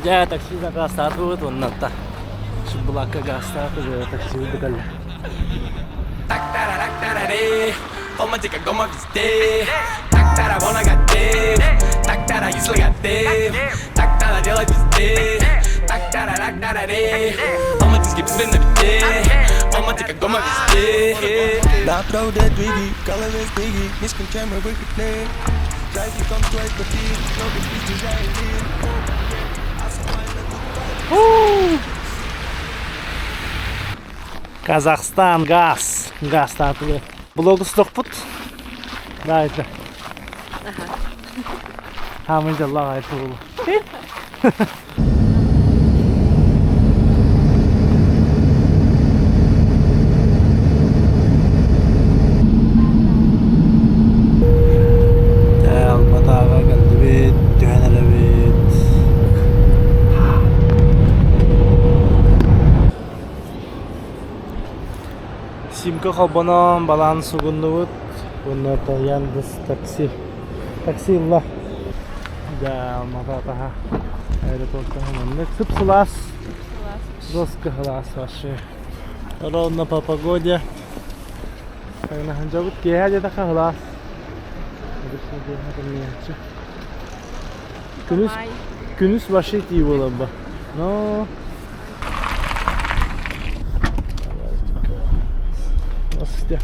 جاء تاكسي غاستاتو ونطا شبلاك غاستاتو تاكسي بقلة Como chica como viste Taktara bona gatte Taktara isla gatte Taktara dela viste Taktara re Oma diz que precisa bitte Oma chica como viste Da pro de twiggy, color is biggie Miskin camera with the play Try to come twice but deep No the beach is right here Казахстан газ татылы блогыстық бұт да айты хамын жаллақ айты болу Алматаға келді бет түйенелі бет Симка қалбанам баланы суғынды бұд бұнната Яндекс такси ұлла да Алматаға аэропортқа ғаманлық сып-сылас жестко хылас вообще ровно по погоде Кайнахан жабыт кейхәде тақа хылас Күнүс башы тии болам ба. Но. Nasıl?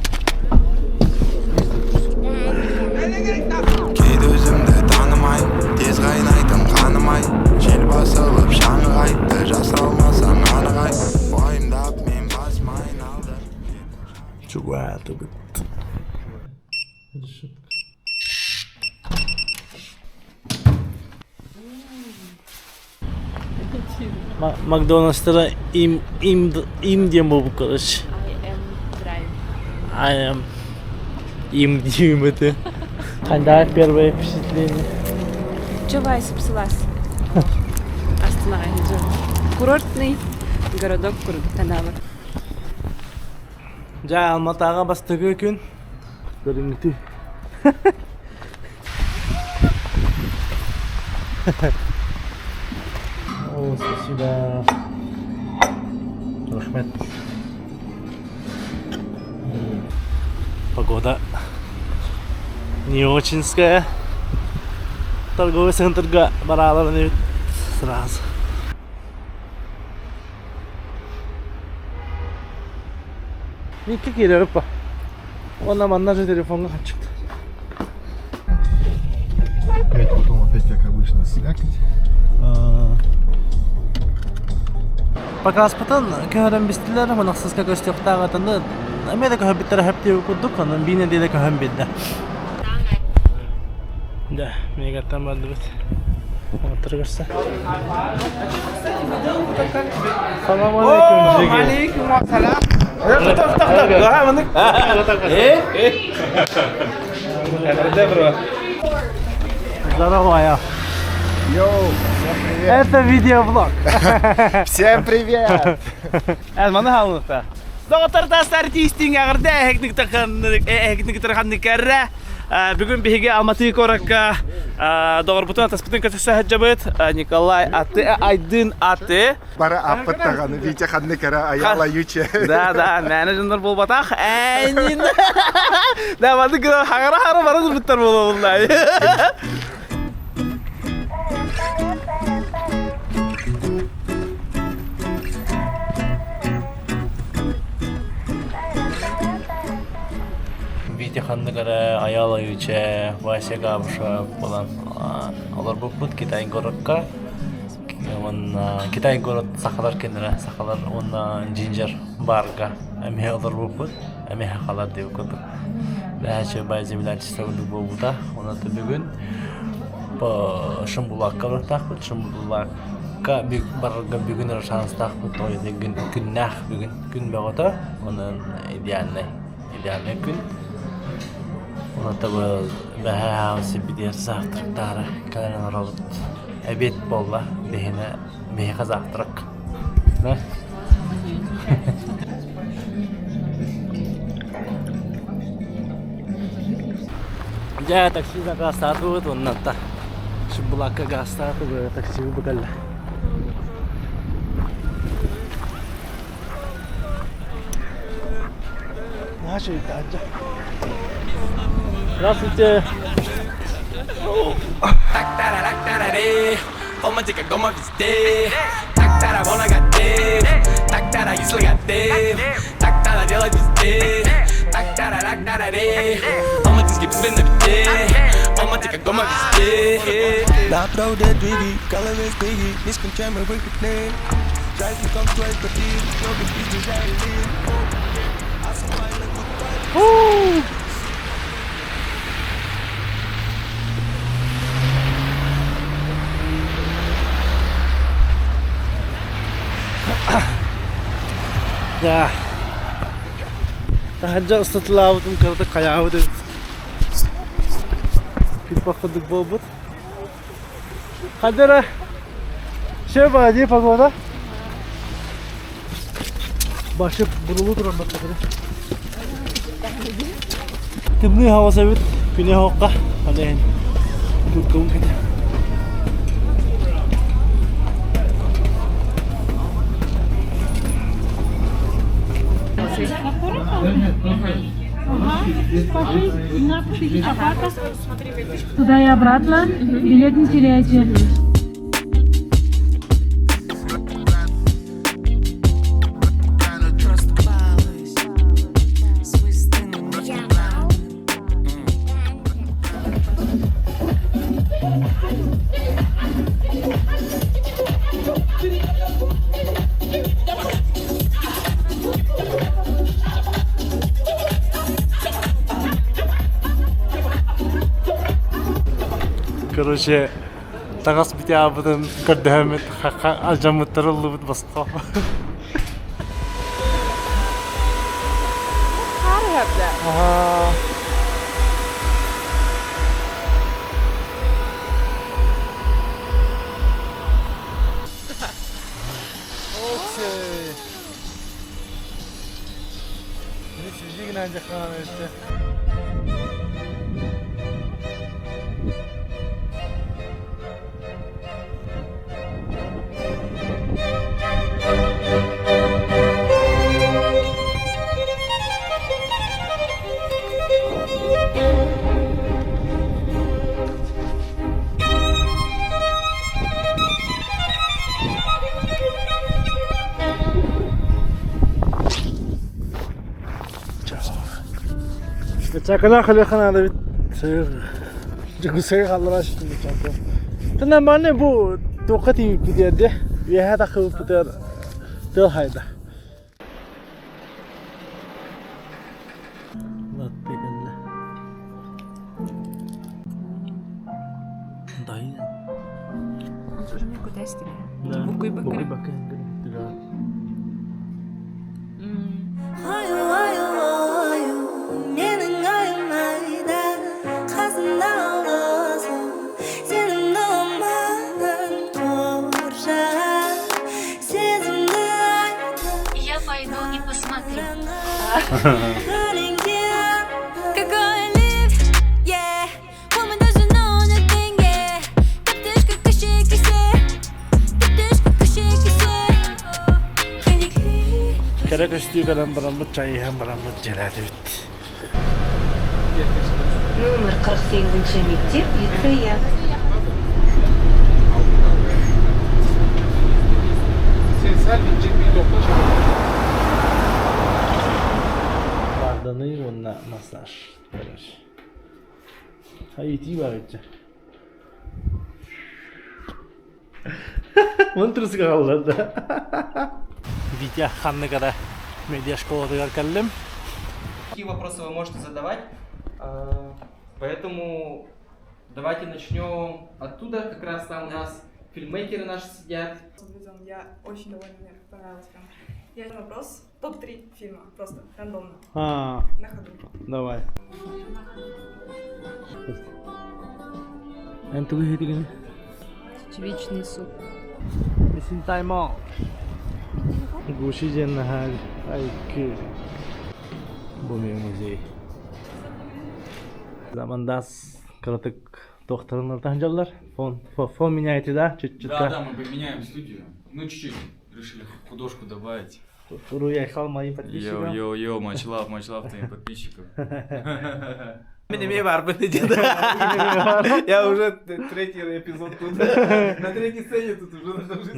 Кейде өзімді танымай Тез қайнайтын қаным ай Жел басылып шаңы қайтты Жасыра алмасаң анық ай Уайымдап мен басмайын алды Чугуату бит. Макдональдс'та им дием болуп короче. I am им дием это. Қандай первое впечатление? Чувай сып-сылас. Астанаға идем. Курортный городок Курганова. Жа Алматаға бастығы күн. Көріңді. О, спасибо. Рахмет. Погода не очинская. Торговый центрга бараларны сразу. Никак келер па. Ona manna же телефонға хат шықты. Опять потом опять как обычно слякоть. Пока аспытын көрін бістілер, мұнақсызға көстіқтағы атынды Америка көбіттері әпте өкілдік, оның бейіне дейді көбін беді. Да, мегаттан барды бет. Отыр көрсі. Салам алейкум, жеге. Алейкум ассалам. Здорово, я. Йоу, Это видеоблог. всем привет! Mana halınıqda? Doğutardas artistin ağırda eheknik tırğanlı kərrə. Bugün bihiga Almatı'yı korakka doğru butun ataspıtın kötüsü həcabıt. Nikolay atı, Aydın atı. Bara apıt tağanı, Vitya xanını kara ayala yüçe. Da, menajender bol bataq. Aynin. Da, badı kıra hağara barız bittar bol vallahi. Витя ханныгара аяла юче Вася Габуша болан алар бупут Китай городка Китай город сахалар кенера сахалар он джинджер барга эме алар бупут эме хакалар деп көтү бәче бай землячество бубута оны бүгүн по Шымбулакка бартак Шымбулакка барга бүгүн шанстак той деген күннах бүгүн күн багыта оны идеальный күн Ona tabi bahası bir diğer zavtırıkları kalan aralık ebed bolla behine behe zavtırık. Ne? Ja taksi na gastado to natta. Shibulaka gastado taksi bugalla. 저기 앉아. Здравствуйте. Romantica como везде. Так-тара вон наготе. Так-тара если готе. Так-тара делать везде. Так-тара рак-тара-ре. Романтический беспред на бите. Романтика como везде. На правде двиги, голове стиги, нискам чем мы выкатны. Жизнь как твой пути, много пизды жарили. А сама на гудбай. Ya. Tahajud setelah itu kereta kaya udah. Kita kuduk bobot. Kadera. Şey aja pagoda. Başı burulu duran bak kadera. Timni hava sevit. Pine hokka. Hadi hen. Kuduk kita. Туда и обратно. Билет не теряйте. Короче, тагас бите абыдан көрдөмөт хакка ажамыттырылды бут баска. Harapda. Aha. Okey. Ne çizgi ancak kana işte. Çakana khalikhana da bir seyir hallara şimdi çakı. Tana bana bu tokati giderde ve hada khufter tel hayda. Latte gelle. Dayı. Уже мне куда стили. Да. Буквы бакара. Bakın. 아유 아유 아유 내는 아유마이다 가슴 나올라서 세는 너만 돌아 세상을 Я пойду и посмотрю. 가는 길 그거에 live yeah woman doesn't know nothing yeah 뜻뜻 끝이 기세 뜻뜻 끝이 기세 Kerek üstü kadar baramut çayı hem baramut celali bitti. Номер 48-ші мектеп, лицея. Bardanı onunla masaj. Hayır, iyi var önce. Монтрус kaldı. Витя Ханнегара медиа школа Галкалем. Какие вопросы вы можете задавать? Поэтому давайте начнем оттуда. Как раз там у нас фильммейкеры наши сидят. Я очень довольна, мне понравилось прям. Я вопрос. Топ-3 фильма, просто рандомно. На ходу. Давай. Антуги хитигин. Чечевичный суп. Исин таймо. Гуши Дженнахар. Ай кü. Bu bir müziği. Zamandас kırıtık докторлардан жалар. Фон меняете, да? Чуть-чуть. Да, мы поменяем студию. Ну, чуть-чуть. Решили художку добавить. Уехал моим подписчикам. Йоу, much love твоим подписчикам. Мне бар деді. Я уже третий эпизод тут. На третьей сцене тут уже нахожусь.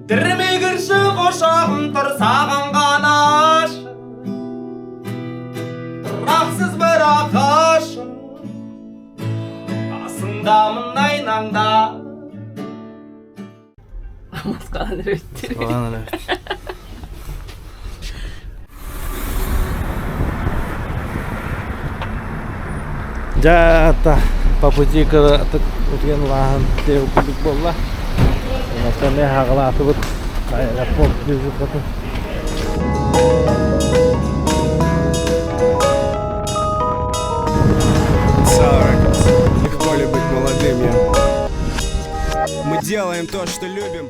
Кідірмей кірші қошағым тұр саған ғанаш. Тұрақсыз бір ақашым. Асыңдамын айнаңда. Маскадан өттір. Жата по пути к өткен лағын теу күлік болла. Настане хағылаты бұд. Қайға поп жүзі қатын. Легко ли быть молодым, я? Мы делаем то, что любим.